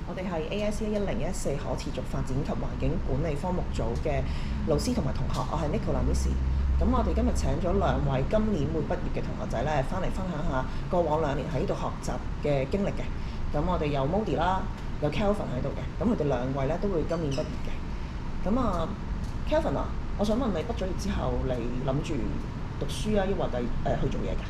我哋係 AICA 1014可持續發展及環境管理科目組嘅老師同埋同學，我係 Nicola Miss。咁我哋今日請咗兩位今年會畢業嘅同學仔咧，翻嚟分享下過往2年喺呢度學習嘅經歷嘅。咁我哋有 Mody 啦，有 Kelvin 喺度嘅。咁佢哋兩位咧都會今年畢業嘅。咁Kelvin 啊，我想問你畢咗業之後，你諗住讀書啊，抑或去做嘢㗎？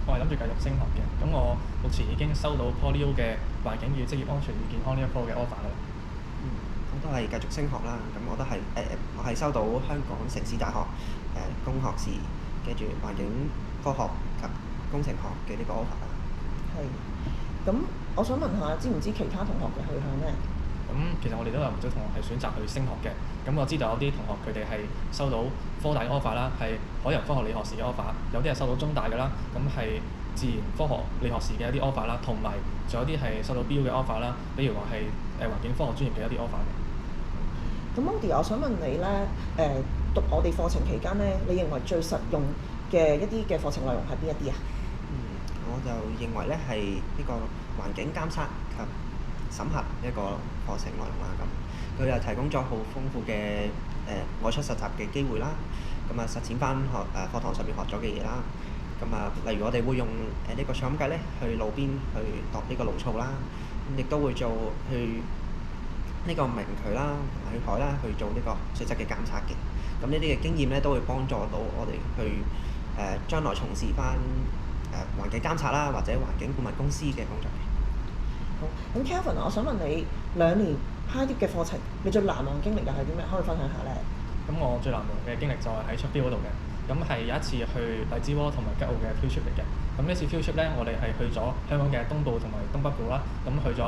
我係諗住繼續升學嘅，咁我目前已經收到 PolyU 嘅環境與職業安全與健康呢一科嘅 offer 啦。我都係繼續升學啦，咁我都係我係收到香港城市大學工學士跟住環境科學及工程學嘅呢個 offer 啦。係。咁我想問下，知唔知其他同學嘅去向呢？咁其實我哋都有唔少同學係選擇去升學嘅，咁我知道有啲同學佢哋係收到科大嘅 offer 啦，係海洋科學理學士嘅 offer，有啲係收到中大嘅啦，咁係自然科學理學士嘅一啲 offer 啦，同埋仲有啲係收到 BU 嘅 offer 啦，比如話係環境科學專業嘅一啲 offer 嘅。咁 Mody，我想問你呢，讀我哋課程期間呢，你認為最實用嘅一啲嘅課程內容係邊一啲啊？我就認為咧係呢個環境監測及審核一個課程內容啦。咁佢又提供咗好豐富嘅外出實習嘅機會啦。咁實踐翻課堂上面學咗嘅嘢啦。咁例如我哋會用呢個採音計咧去路邊去度呢個路噪啦。亦都會做去呢個明渠啦、去海啦去做呢個水質嘅監測嘅。咁呢啲嘅經驗咧都會幫助到我哋去將來從事翻環境監察啦，或者環境顧問公司嘅工作嘅。好，咁 Kelvin，我想問你2年 High Dip 嘅課程，你最難忘經歷又係啲咩？可以分享下咧？咁我最難忘嘅經歷就係喺出 field 嗰度嘅，咁係有一次去荔枝窩同埋吉澳嘅 field trip 嚟嘅。咁呢次 field trip 咧，我哋係去咗香港嘅東部同埋東北部啦，咁去咗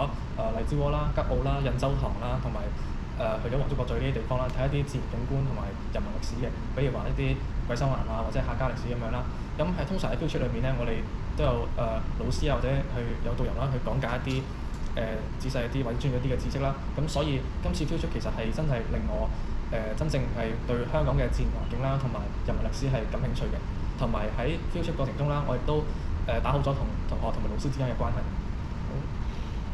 荔枝窩啦、吉澳啦、印洲塘啦，同埋去咗黃竹角咀呢啲地方啦，睇一啲自然景觀同埋人文歷史嘅，比如話一啲鬼手環啊，或者客家歷史咁樣啦。咁係通常喺 field trip 裏面咧，我哋都有老師啊，或者有導遊啦，去講解一啲仔細一啲或者專業一啲嘅知識啦。咁所以今次 field trip 其實係真係令我真正係對香港嘅自然環境啦，同埋人文歷史係感興趣嘅。同埋喺 field trip 過程中啦，我亦都打好咗同同學同埋老師之間嘅關係。好。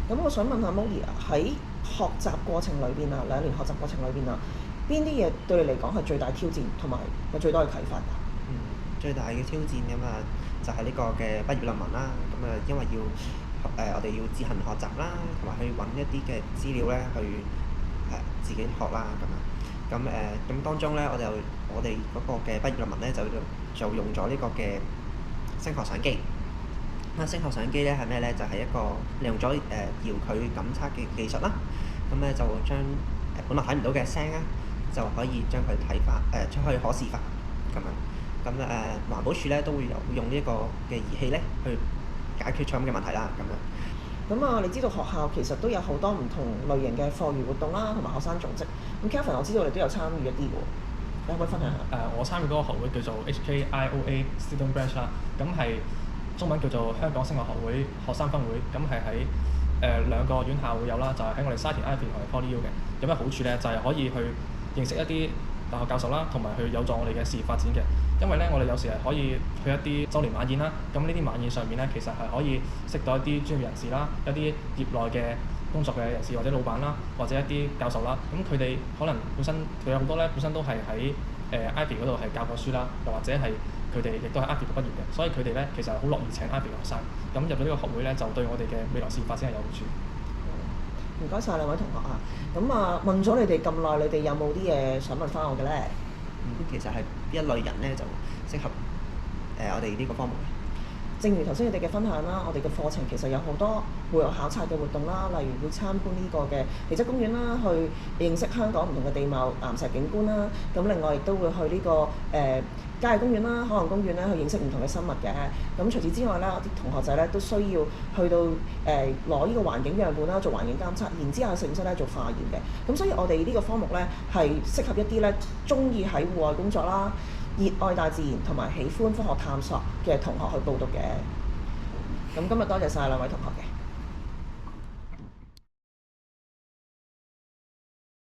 咁我想問下 Mody 啊，喺學習過程裏邊啊，2年學習過程裏邊啊，邊啲嘢對你嚟講係最大挑戰，同埋有最多嘅啟發㗎？最大嘅挑戰就係呢個嘅畢業論文啦。咁因為要我哋要自行學習啦，同埋去揾一啲嘅資料咧，去自己學啦咁當中咧，我哋嗰個嘅畢業論文咧就用咗呢個嘅聲學相機。聲學相機咧係咩咧？就係一個利用咗遙距感測嘅技術啦。咁咧就將本來睇唔到嘅聲咧，就可以將佢睇翻出去可視化咁樣。咁環保署咧都會用呢一個嘅儀器咧去解決噪音嘅問題啦咁樣。咁你知道學校其實都有好多唔同類型嘅課餘活動啦，同埋學生組織。咁 Kelvin，我知道你都有參與一啲喎，你可唔可以分享下？我參與嗰個學會叫做 HKIOA Student Branch 啦，咁係中文叫做香港聲樂學會學生分會，咁係喺2個院校會有啦，就係喺我哋沙田 Ivy 同埋 PolyU 嘅。有咩好處咧？就係可以去認識一啲大學教授啦，同埋去有助我哋嘅事業發展嘅。因為咧，我哋有時係可以去一啲週年晚宴啦。咁呢啲晚宴上面咧，其實係可以識到一啲專業人士啦，一啲業內嘅工作嘅人士或者老闆啦，或者一啲教授啦。咁佢哋可能本身佢有好多咧，本身都係喺Ivy 嗰度係教過書啦，又或者係佢哋亦都係 Ivy 度畢業嘅，所以佢哋咧其實好樂意請 Ivy 嘅學生。咁入到呢個學會咧，就對我哋嘅未來事業發展係有好處。唔該晒兩位同學啊！咁問咗你哋咁耐，你哋有冇啲嘢想問翻我嘅咧？其實係邊一類人咧就適合我哋呢個科目嘅。正如頭先你哋嘅分享啦，我哋嘅課程其實有好多會有考察嘅活動啦，例如會參觀呢個嘅地質公園啦，去認識香港唔同嘅地貌岩石景觀啦。咁另外亦都會去呢個郊野公園啦、海洋公園咧，去認識唔同嘅生物嘅。咁除此之外咧，我啲同學仔咧都需要去到攞呢個環境樣本啦，做環境監測，然之後喺實驗室咧做化驗嘅。咁所以我哋呢個科目咧係適合一啲咧中意喺戶外工作啦、熱愛大自然同埋喜歡科學探索嘅同學去報讀嘅。咁今日多謝晒兩位同學嘅。